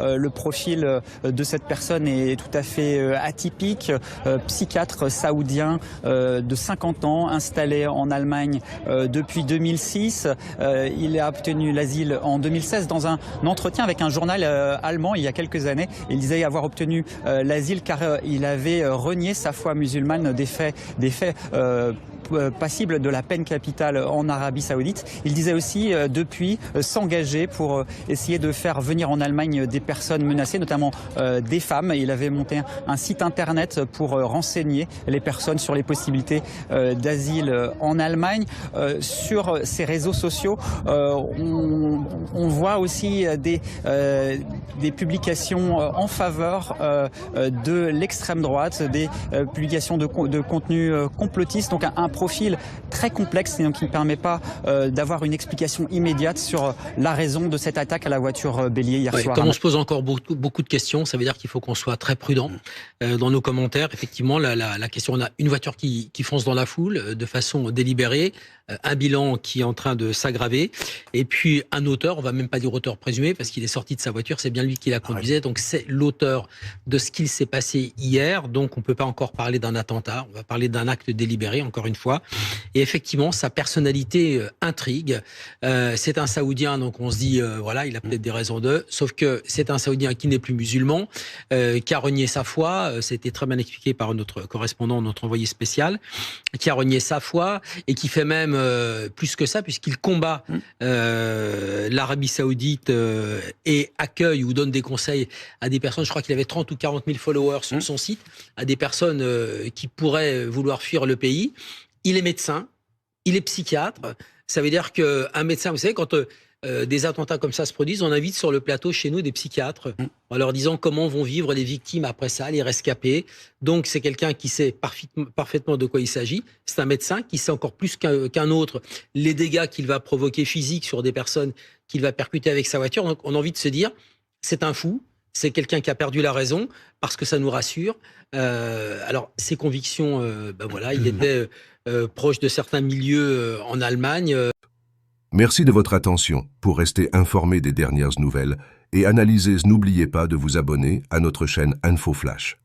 Le profil de cette personne est tout à fait atypique. Psychiatre saoudien de 50 ans, installé en Allemagne depuis 2006. Il a obtenu l'asile en 2016 dans un entretien avec un journal allemand il y a quelques années. Il disait avoir obtenu l'asile car il avait renié sa foi musulmane, des faits passible de la peine capitale en Arabie Saoudite. Il disait aussi depuis s'engager pour essayer de faire venir en Allemagne des personnes menacées, notamment des femmes. Il avait monté un site internet pour renseigner les personnes sur les possibilités d'asile en Allemagne. Sur ces réseaux sociaux, on voit aussi des publications en faveur de l'extrême droite, des publications de contenu complotiste, donc un profil très complexe et donc qui ne permet pas d'avoir une explication immédiate sur la raison de cette attaque à la voiture bélier hier soir. Comme on se pose encore beaucoup de questions, ça veut dire qu'il faut qu'on soit très prudent dans nos commentaires. Effectivement, la question, on a une voiture qui fonce dans la foule de façon délibérée, un bilan qui est en train de s'aggraver, et puis un auteur, on va même pas dire auteur présumé, parce qu'il est sorti de sa voiture, c'est bien lui qui la conduisait, donc c'est l'auteur de ce qu'il s'est passé hier, donc on peut pas encore parler d'un attentat, on va parler d'un acte délibéré, encore une fois, et effectivement, sa personnalité intrigue. C'est un Saoudien, donc on se dit, voilà, il a peut-être des raisons sauf que c'est un Saoudien qui n'est plus musulman, qui a renié sa foi, c'était très bien expliqué par notre correspondant, notre envoyé spécial, qui a renié sa foi, et qui fait même plus que ça, puisqu'il combat l'Arabie Saoudite et accueille ou donne des conseils à des personnes, je crois qu'il avait 30 ou 40 000 followers sur son site, à des personnes qui pourraient vouloir fuir le pays. Il est médecin, il est psychiatre, ça veut dire qu'un médecin, vous savez, quand des attentats comme ça se produisent, on invite sur le plateau chez nous des psychiatres en leur disant comment vont vivre les victimes après ça, les rescapés. Donc c'est quelqu'un qui sait parfaitement de quoi il s'agit. C'est un médecin qui sait encore plus qu'un autre les dégâts qu'il va provoquer physiques sur des personnes qu'il va percuter avec sa voiture. Donc on a envie de se dire, c'est un fou, c'est quelqu'un qui a perdu la raison parce que ça nous rassure. Alors ses convictions, voilà, il était proche de certains milieux en Allemagne. Merci de votre attention. Pour rester informé des dernières nouvelles et analyser, n'oubliez pas de vous abonner à notre chaîne Info Flash.